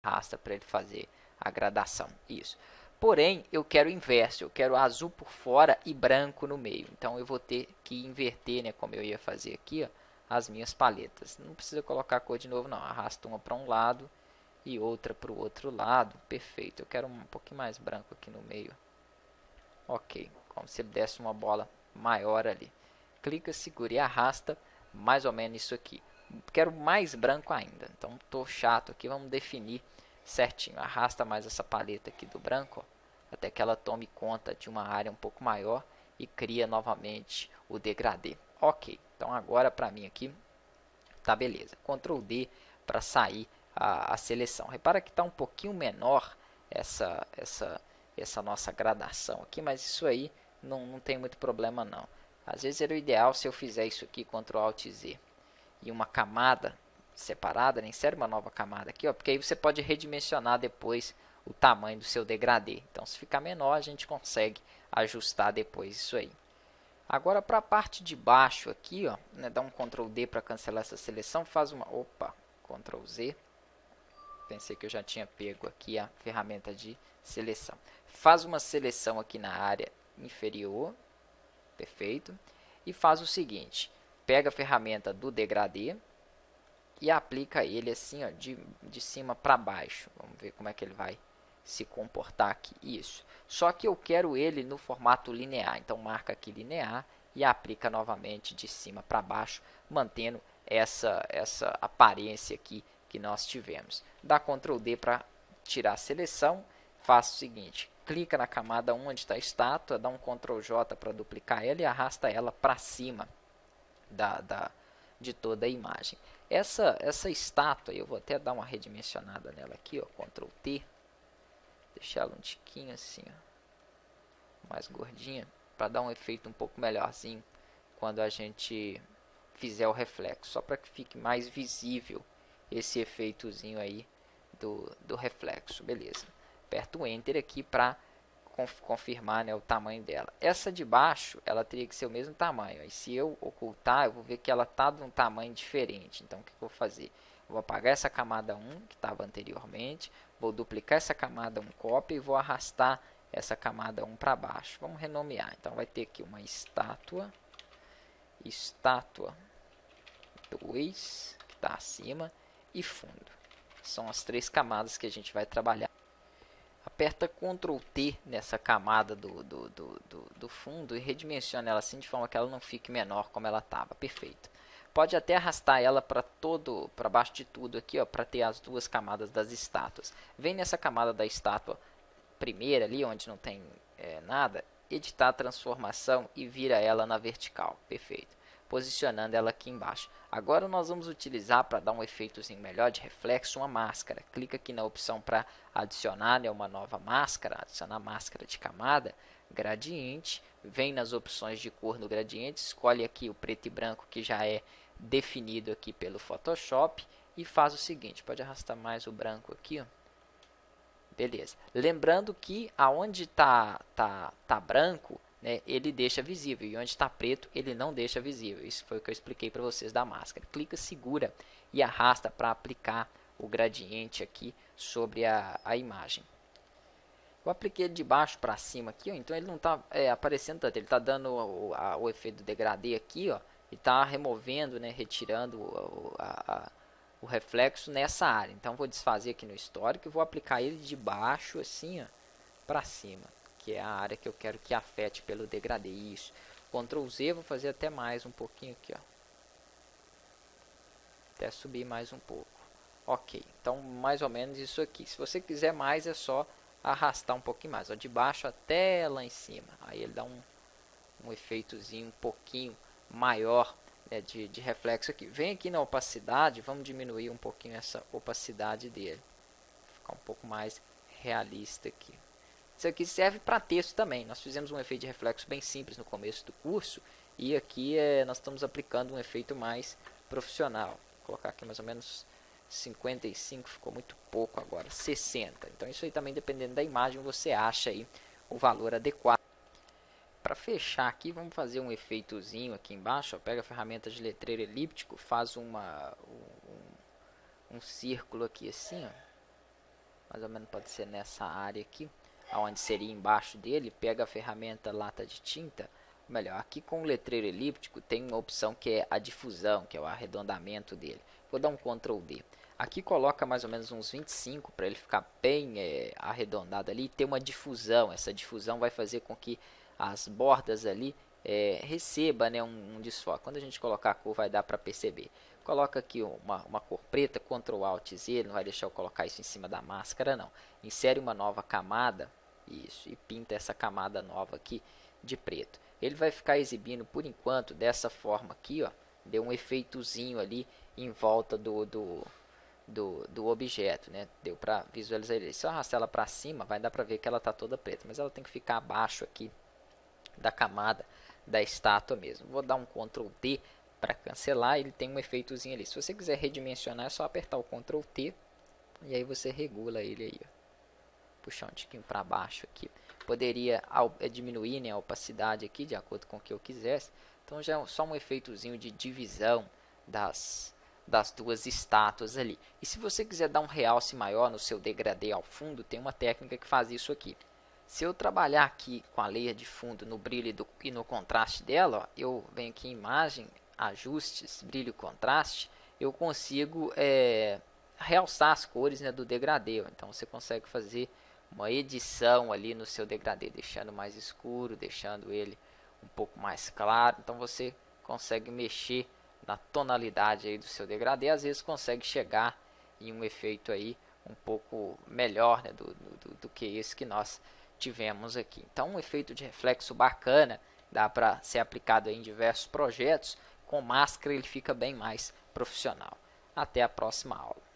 arrasta para ele fazer a gradação. Isso. Porém, eu quero o inverso, eu quero azul por fora e branco no meio. Então eu vou ter que inverter, né, como eu ia fazer aqui, ó, as minhas paletas. Não precisa colocar a cor de novo, não. Arrasta uma para um lado e outra para o outro lado. Perfeito. Eu quero um pouquinho mais branco aqui no meio. Ok, como se ele desse uma bola maior ali. Clica, segura e arrasta mais ou menos isso aqui. Quero mais branco ainda, então estou chato aqui, vamos definir certinho. Arrasta mais essa paleta aqui do branco, ó, até que ela tome conta de uma área um pouco maior e cria novamente o degradê. Ok, então agora para mim aqui tá beleza. Ctrl D para sair a seleção. Repara que está um pouquinho menor essa nossa gradação aqui, mas isso aí não tem muito problema não. Às vezes era o ideal se eu fizer isso aqui, Ctrl Alt Z, e uma camada separada, né? Insere uma nova camada aqui, ó, porque aí você pode redimensionar depois o tamanho do seu degradê. Então, se ficar menor, a gente consegue ajustar depois isso aí. Agora, para a parte de baixo aqui, ó, né, dá um Ctrl D para cancelar essa seleção, faz uma... Opa, Ctrl Z. Pensei que eu já tinha pego aqui a ferramenta de seleção. Faz uma seleção aqui na área inferior, perfeito. E faz o seguinte, pega a ferramenta do degradê e aplica ele assim, ó, de cima para baixo. Vamos ver como é que ele vai se comportar aqui. Isso. Só que eu quero ele no formato linear. Então marca aqui linear e aplica novamente de cima para baixo, mantendo essa aparência aqui que nós tivemos. Dá Ctrl D para tirar a seleção. Faça o seguinte, clica na camada onde está a estátua, dá um Ctrl J para duplicar ela e arrasta ela para cima de toda a imagem. Essa estátua, eu vou até dar uma redimensionada nela aqui, ó, Ctrl T, deixar ela um tiquinho assim, ó, mais gordinha, para dar um efeito um pouco melhorzinho quando a gente fizer o reflexo, só para que fique mais visível esse efeitozinho aí do reflexo, beleza. Aperto o Enter aqui para confirmar, né, o tamanho dela. Essa de baixo, ela teria que ser o mesmo tamanho. E se eu ocultar, eu vou ver que ela está de um tamanho diferente. Então, o que eu vou fazer? Eu vou apagar essa camada 1, que estava anteriormente. Vou duplicar essa camada 1 cópia e vou arrastar essa camada 1 para baixo. Vamos renomear. Então, vai ter aqui uma estátua 2, que está acima, e fundo. São as 3 camadas que a gente vai trabalhar. Aperta Ctrl T nessa camada do fundo e redimensiona ela assim de forma que ela não fique menor como ela estava. Perfeito. Pode até arrastar ela para baixo de tudo aqui, ó, para ter as 2 camadas das estátuas. Vem nessa camada da estátua primeira ali, onde não tem nada, editar a transformação e vira ela na vertical. Perfeito. Posicionando ela aqui embaixo. Agora nós vamos utilizar, para dar um efeitozinho melhor de reflexo, uma máscara. Clica aqui na opção para adicionar, né, uma nova máscara, adicionar máscara de camada, gradiente, vem nas opções de cor no gradiente, escolhe aqui o preto e branco que já é definido aqui pelo Photoshop e faz o seguinte, pode arrastar mais o branco aqui, ó. Beleza. Lembrando que aonde tá branco, né, ele deixa visível, e onde está preto ele não deixa visível. Isso foi o que eu expliquei para vocês da máscara. Clica, segura e arrasta para aplicar o gradiente aqui sobre a imagem. Eu apliquei de baixo para cima aqui, ó, então ele não está aparecendo tanto, ele está dando o efeito do degradê aqui, ó, e está removendo, né, retirando o reflexo nessa área. Então vou desfazer aqui no histórico e vou aplicar ele de baixo assim, ó, para cima, que é a área que eu quero que afete pelo degradê. Isso. Ctrl Z, vou fazer até mais um pouquinho aqui, ó. Até subir mais um pouco. Ok, então mais ou menos isso aqui. Se você quiser mais, é só arrastar um pouquinho mais, ó, de baixo até lá em cima. Aí ele dá um efeitozinho um pouquinho maior, né, de reflexo aqui. Vem aqui na opacidade, vamos diminuir um pouquinho essa opacidade dele. Ficar um pouco mais realista aqui. Isso aqui serve para texto também. Nós fizemos um efeito de reflexo bem simples no começo do curso. E aqui nós estamos aplicando um efeito mais profissional. Vou colocar aqui mais ou menos 55, ficou muito pouco agora. 60. Então isso aí também, dependendo da imagem, você acha aí o valor adequado. Para fechar aqui, vamos fazer um efeitozinho aqui embaixo. Ó. Pega a ferramenta de letreiro elíptico, faz um círculo aqui assim, ó. mais ou menos pode ser nessa área aqui, onde seria embaixo dele. Pega a ferramenta lata de tinta, melhor, aqui com o letreiro elíptico tem uma opção que é a difusão, que é o arredondamento dele. Vou dar um Ctrl D. Aqui coloca mais ou menos uns 25 para ele ficar bem arredondado ali e ter uma difusão. Essa difusão vai fazer com que as bordas ali receba, né, um desfoque. Quando a gente colocar a cor vai dar para perceber. Coloca aqui uma cor preta, Ctrl Alt Z, não vai deixar eu colocar isso em cima da máscara não. Insere uma nova camada, isso, e pinta essa camada nova aqui de preto. Ele vai ficar exibindo por enquanto dessa forma aqui, ó, deu um efeitozinho ali em volta do objeto, né? Deu para visualizar ele. Se eu arrastar ela para cima, vai dar para ver que ela está toda preta, mas ela tem que ficar abaixo aqui da camada da estátua mesmo. Vou dar um Ctrl T para cancelar, ele tem um efeitozinho ali. Se você quiser redimensionar, é só apertar o Ctrl T e aí você regula ele aí, ó. Puxar um tiquinho para baixo aqui. Poderia diminuir, né, a opacidade aqui de acordo com o que eu quisesse. Então já é só um efeitozinho de divisão das duas estátuas ali. E se você quiser dar um realce maior no seu degradê ao fundo, tem uma técnica que faz isso aqui. Se eu trabalhar aqui com a layer de fundo no brilho e no contraste dela, ó, eu venho aqui em imagem, ajustes, brilho e contraste, eu consigo realçar as cores, né, do degradê. Então você consegue fazer uma edição ali no seu degradê, deixando mais escuro, deixando ele um pouco mais claro. Então você consegue mexer na tonalidade aí do seu degradê, às vezes consegue chegar em um efeito aí um pouco melhor, né, do que esse que nós tivemos aqui. Então um efeito de reflexo bacana, dá para ser aplicado em diversos projetos. Com máscara ele fica bem mais profissional. Até a próxima aula.